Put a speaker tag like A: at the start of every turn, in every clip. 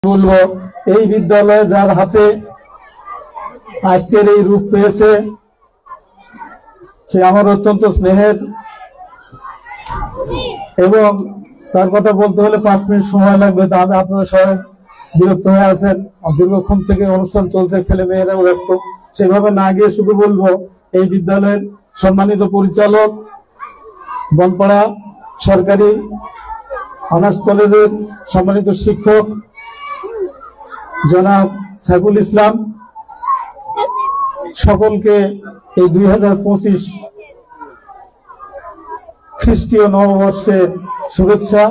A: বলবো এই বিদ্যালয় যার হাতে আজকের এই রূপ পেয়েছে সে আমার অত্যন্ত স্নেহের, এবং তার কথা বলতে হলে 5 মিনিট সময় লাগবে। তা আমি আপনারা সবাই বিরক্ত হয়ে আছেন, দীর্ঘক্ষণ থেকে অনুষ্ঠান চলছে, ছেলে মেয়েরাও ব্যস্ত, সেভাবে না গিয়ে শুধু বলবো এই বিদ্যালয়ের সম্মানিত পরিচালক, বনপাড়া সরকারি অনার্স কলেজের সম্মানিত শিক্ষক জনাব সাইফুল ইসলাম, সকলকে এই 2025 খ্রিস্টীয় নববর্ষের শুভেচ্ছা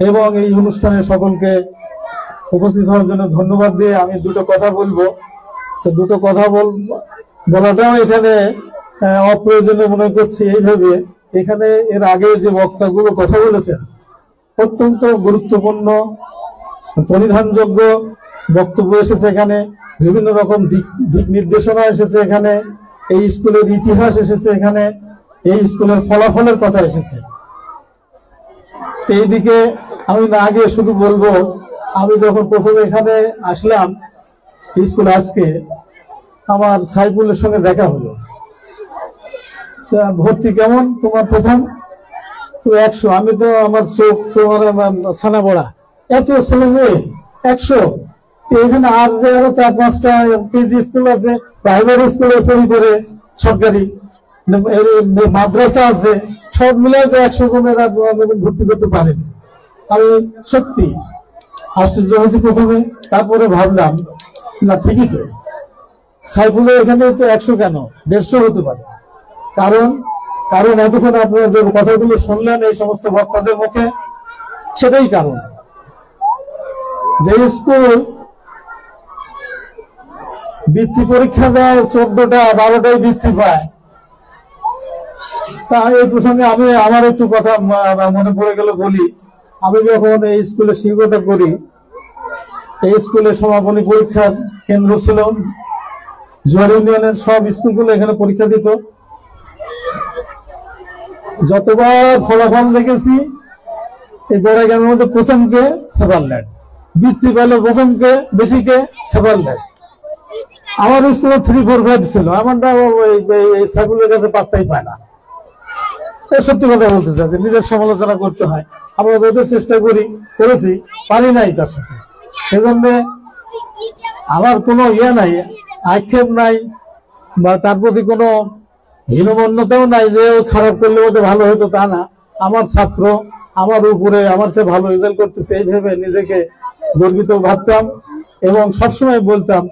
A: এবং এই অনুষ্ঠানে সকলকে উপস্থিত হওয়ার জন্য ধন্যবাদ দিয়ে আমি দুটো কথা বলবো। তো দুটো কথা বলাটাও এখানে অপ্রয়োজনীয় মনে করছি এইভাবে, এখানে এর আগে যে বক্তাগুলো কথা বলেছেন অত্যন্ত গুরুত্বপূর্ণ পরিধানযোগ্য বক্তব্য এসেছে, এখানে বিভিন্ন রকম দিক নির্দেশনা এসেছে, এখানে এই স্কুলের ইতিহাস এসেছে, এখানে এই স্কুলের ফলাফলের কথা এসেছে। এই দিকে আমি না আগে শুধু বলবো, আমি যখন প্রথমে এখানে আসলাম স্কুল, আজকে আমার সাইফুলের সঙ্গে দেখা হলো। ভর্তি কেমন তোমার? প্রথম তো 100। আমি তো আমার চোখ তোমার ছানা বড়া, এত ছেলে মেয়ে 100। এখানে আর যে আরো 4-5টা কেজি স্কুল আছে, প্রাইভেট স্কুল আছে, করে সরকারি মাদ্রাসা আছে, সব মিলে 100 জনের ভর্তি করতে পারেনি। আমি সত্যি আশ্চর্য হয়েছি প্রথমে, তারপরে ভাবলাম না ঠিকই তো, সাইফুলের এখানে তো 100 কেন 150 হতে পারে। কারণ এতক্ষণ আপনারা যে কথাগুলো শুনলেন এই সমস্ত বক্তাদের মুখে, সেটাই কারণ। যে স্কুল বৃত্তি পরীক্ষা দেয় 14টা 12টাই বৃত্তি পায়, তা এই প্রসঙ্গে আমি আমার একটু কথা মনে পড়ে গেল বলি। আমি যখন এই স্কুলে শিক্ষকতা করি, এই স্কুলে সমাপনী পরীক্ষার কেন্দ্র ছিল, জোয়ার ইউনিয়নের সব স্কুলগুলো এখানে পরীক্ষা দিত। যতবার ফলাফল দেখেছি এই বেড়াগ্রামের মধ্যে প্রথমকে সেভারল্যান্ড, বৃত্তি পেল প্রথমকে বেশিকে সেভারল্যান্ড। আমার স্কুলে 3, 4, 5 ছিল, আমারটা সাইফুলের কাছে পাত্তাই পায় না। সত্যি কথা বলতে চাই, নিজের সমালোচনা করতে হয়। আমরা যত চেষ্টা করেছি পারি নাই তার সাথে। এজন্য আমার কোনো নাই, আক্ষেপ নাই, বা তার প্রতি কোনো হীনমন্যতাও নাই যে খারাপ করলে ওটা ভালো হতো, তা না। আমার ছাত্র আমার উপরে আমার চেয়ে ভালো রেজাল্ট করতেছে, এই ভেবে নিজেকে গর্বিত ভাবতাম এবং সবসময় বলতাম,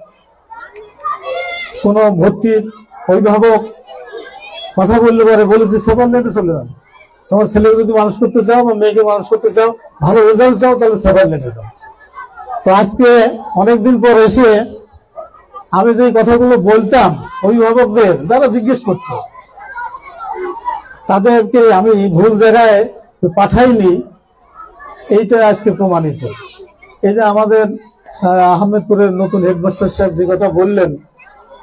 A: কোন ভর্তির অভিভাবক কথা বললে পরে বলেছি সেভারল্যান্ডে চলে যাও, তোমার ছেলেকে যদি মানুষ করতে চাও বা মেয়েকে মানুষ করতে চাও, ভালো রেজাল্ট চাও, তাহলে সেভারল্যান্ডে যাও। তো আজকে অনেকদিন পর এসে আমি যে কথাগুলো বলতাম অভিভাবকদের, যারা জিজ্ঞেস করত, তাদেরকে আমি ভুল জায়গায় পাঠাইনি, এইটা আজকে প্রমাণিত। এই যে আমাদের আহমেদপুরের নতুন হেডমাস্টার সাহেব যে কথা বললেন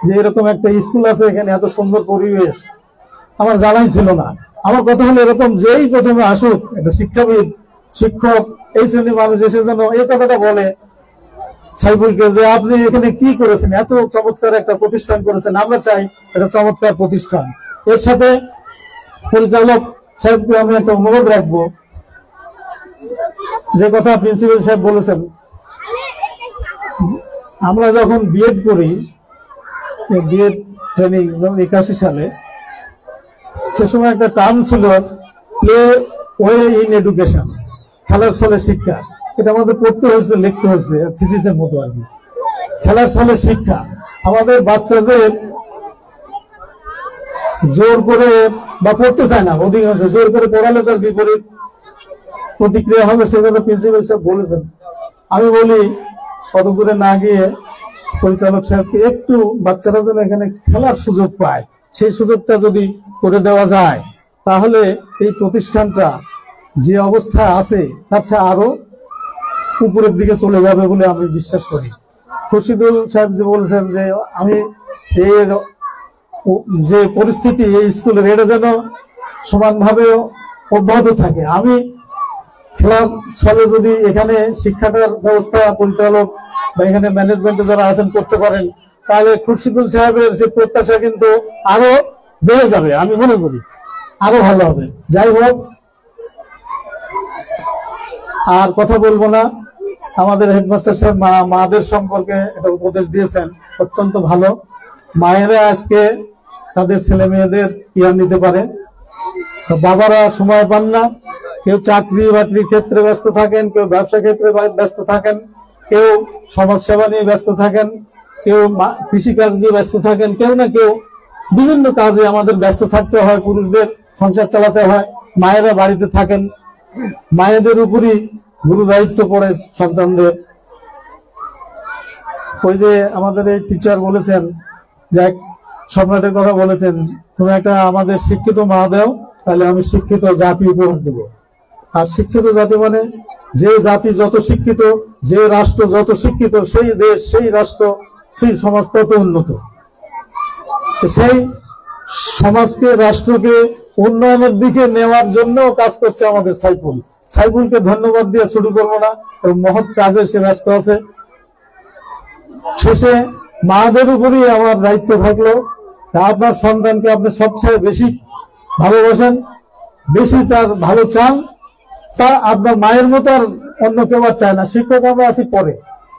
A: যে এরকম একটা স্কুল আছে, এখানে এত সুন্দর পরিবেশ, আমার জানাই ছিল না। আমার কথা হলো এরকম, যেই প্রথমে আসুক একটা শিক্ষাবিদ, শিক্ষক, এই শ্রেণীর মানুষ এসে যেন এই কথাটা বলে সাইফুলকে যে আপনি এখানে কি করেছেন, এত চমৎকার একটা প্রতিষ্ঠান করেছেন, আমরা চাই এটা চমৎকার প্রতিষ্ঠান। এর সাথে পরিচালক সাহেবকে আমি একটা অনুরোধ রাখবো, যে কথা প্রিন্সিপাল সাহেব বলেছেন, আমরা যখন বিএড করি, বিএড ট্রেনিং 81 সালে, সে সময় একটা টার্ম ছিল প্লে ওয়ে ইন এডুকেশন, খেলার ছলে শিক্ষা। এটা আমাদের পড়তে হয়েছে, লিখতে হয়েছে থিসিসের মতো আর কি। খেলার ছলে শিক্ষা, আমাদের বাচ্চাদের জোর করে বা পড়তে চায় না, অধিকাংশ জোর করে পড়ালে তার বিপরীত প্রতিক্রিয়া হবে, সে কথা প্রিন্সিপাল সাহেব বলেছেন। আমি বলি কত দূরে না গিয়ে পরিচালক সাহেবকে একটু বাচ্চারা যেন এখানে খেলার সুযোগ পায়, সেই সুযোগটা যদি করে দেওয়া যায়, তাহলে এই প্রতিষ্ঠানটা যে অবস্থা আছে তার চেয়ে আরো উপরের দিকে চলে যাবে বলে আমি বিশ্বাস করি। খুরশিদুল সাহেব যে বলেছেন যে আমি এর যে পরিস্থিতি এই স্কুলের, এটা যেন সমানভাবে অব্যাহত থাকে। আমি খেলার ছলে যদি এখানে শিক্ষাটার ব্যবস্থা পরিচালক বা এখানে ম্যানেজমেন্টে যারা আছেন করতে পারেন, তাহলে খুরশিদুল সাহেবের সে প্রত্যাশা কিন্তু আরো বেড়ে যাবে, আমি মনে করি আরো ভালো হবে। যাই হোক, আর কথা বলবো না। আমাদের হেডমাস্টার সাহেব মাদের সম্পর্কে একটা উপদেশ দিয়েছেন, অত্যন্ত ভালো। মায়েরা আজকে তাদের ছেলে মেয়েদের কেয়ার নিতে পারে, বাবারা সময় পান না। কেউ চাকরি বাকরির ক্ষেত্রে ব্যস্ত থাকেন, কেউ ব্যবসা ক্ষেত্রে ব্যস্ত থাকেন, কেউ সমাজ সেবা নিয়ে ব্যস্ত থাকেন, কেউ কৃষিকাজ নিয়ে ব্যস্ত থাকেন, কেউ না কেউ বিভিন্ন কাজে আমাদের ব্যস্ত থাকতে হয়, পুরুষদের সংসার চালাতে হয়। মায়েরা বাড়িতে থাকেন, মায়েদের উপরই গুরু দায়িত্ব পড়ে সন্তানদের। ওই যে আমাদের এই টিচার বলেছেন, যে সম্রাটের কথা বলেছেন, তুমি একটা আমাদের শিক্ষিত মা দাও, তাহলে আমি শিক্ষিত জাতি উপহার দেব। আর শিক্ষিত জাতি মানে যে জাতি যত শিক্ষিত, যে রাষ্ট্র যত শিক্ষিত, সেই দেশ, সেই রাষ্ট্র, সেই সমাজ তত উন্নত। সেই সমাজকে, রাষ্ট্রকে উন্নয়নের দিকে নেওয়ার জন্য কাজ করছে আমাদের সাইফুল। সাইফুলকে ধন্যবাদ দিয়ে শুরু করবো না, মহৎ কাজে সে ব্যস্ত আছে। শেষে মাদের উপরই আমার দায়িত্ব থাকলো, আপনার সন্তানকে আপনি সবচেয়ে বেশি ভালোবাসেন, বেশি তার ভালো চান, তা আপনার মায়ের মতো আর অন্য কেউ আর চায় না। শিক্ষক আমরা আছি পরে,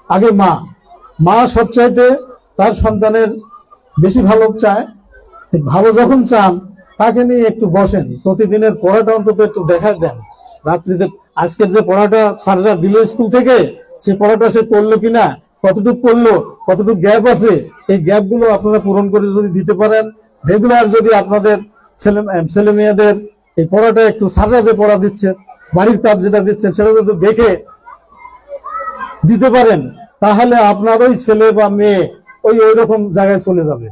A: আগে মা সবচাইতে তার সন্তানের বেশি ভালো চায়। ভালো যখন চান, তাকে নিয়ে একটু বসেন, প্রতিদিনের পড়াটা অন্তত একটু দেখা দেন। রাত্রিতে আজকের যে পড়াটা স্যাররা দিল স্কুল থেকে, সে পড়াটা সে করলো কিনা, কতটুকু করলো, কতটুকু গ্যাপ আছে, এই গ্যাপ গুলো আপনারা পূরণ করে যদি দিতে পারেন, রেগুলার যদি আপনাদের ছেলে মেয়েদের এই পড়াটা একটু স্যাররা যে পড়া দিচ্ছে, বাড়ির কাজ যেটা দিচ্ছেন, সেটা যদি দেখে দিতে পারেন, তাহলে আপনার ওই ছেলে বা মেয়ে ওই রকম জায়গায় চলে যাবে।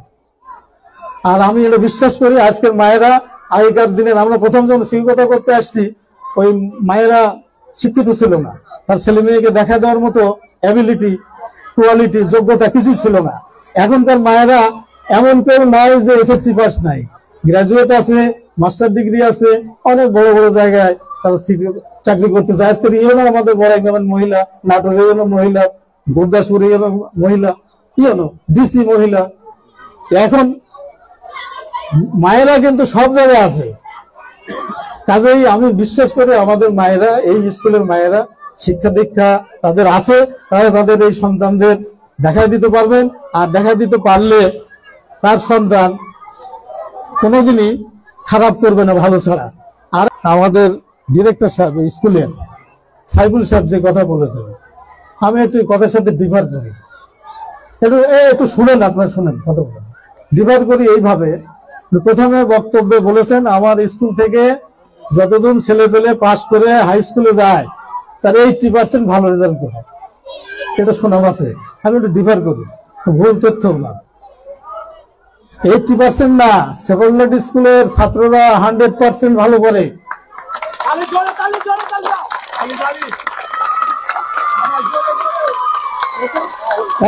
A: আর আমি এটা বিশ্বাস করি, আজকের মায়েরা আগেকার দিনের, আমরা প্রথম যখন শিক্ষকতা করতে আসছি, ওই মায়েরা শিক্ষিত ছিল না, তার ছেলে মেয়েকে দেখা দেওয়ার মতো অ্যাবিলিটি, কোয়ালিটি, যোগ্যতা কিছু ছিল না। এখনকার মায়েরা এমন কেউ নয় যে এসএসসি পাস নাই, গ্রাজুয়েট আছে, মাস্টার ডিগ্রি আছে, অনেক বড় বড় জায়গায় তারা চাকরি করতে চায়। আজকের ইয়েও আমাদের বড় একজন মহিলা, নাটোরে হলো মহিলা, গুরদাসপুরে হলো মহিলা, ডিসি মহিলা। এখন মায়েরা কিন্তু সব জায়গায় আছে। কাজেই আমি বিশ্বাস করি আমাদের মায়েরা, এই স্কুলের মায়েরা, শিক্ষা দীক্ষা তাদের আছে, তারা তাদের এই সন্তানদের দেখাই দিতে পারবেন। আর দেখাই দিতে পারলে তার সন্তান কোনোদিনই খারাপ করবে না, ভালো ছাড়া। আর আমাদের ডিরেক্টর সাহেব স্কুলের সাইফুল সাহেব যে কথা বলেছেন, আমি একটু কথার সাথে ডিফার করি, একটু শুনেন, আপনারা শুনেন কথা বলেন। ডিফার করি এইভাবে, প্রথমে বক্তব্যে বলেছেন আমার স্কুল থেকে যতজন ছেলে পেলে পাশ করে হাই স্কুলে যায় তার 80% ভালো রেজাল্ট করে, এটা শোনাম আছে। আমি একটু ডিফার করি, ভুল তথ্য না। 80% না, সেকেন্ডারি স্কুলের ছাত্ররা 100% ভালো করে।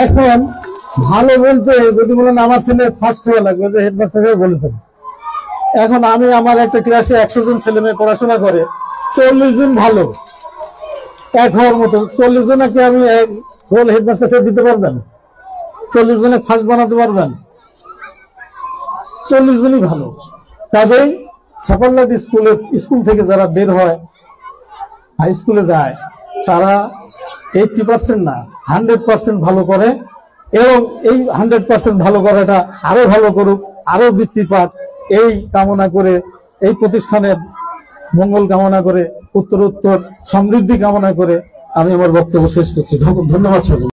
A: এখন ভালো বলতে যদি বলেন আমার ছেলে ফার্স্ট হওয়া লাগবে, যে হেডমাস্টার বলেছেন। এখন আমি আমার একটা ক্লাসে 100 জন ছেলে মেয়ে পড়াশোনা করে, 40 জন ভালো, এক হওয়ার মতো। 40 জনকে আমি রোল হেডমাস্টার দিতে পারবেন? 40 জনে ফার্স্ট বানাতে পারবেন? 40 জনই ভালো। কাজেই সাফারলাট স্কুল থেকে যারা বের হয় হাই স্কুলে যায়, তারা 80% না 100% ভালো করে। এবং এই 100% ভালো করাটা আরো ভালো করুক, আরো বৃদ্ধি পাক, এই কামনা করে, এই প্রতিষ্ঠানের মঙ্গল কামনা করে, উত্তরোত্তর সমৃদ্ধি কামনা করে আমি আমার বক্তব্য শেষ করছি। ধন্যবাদ সকল।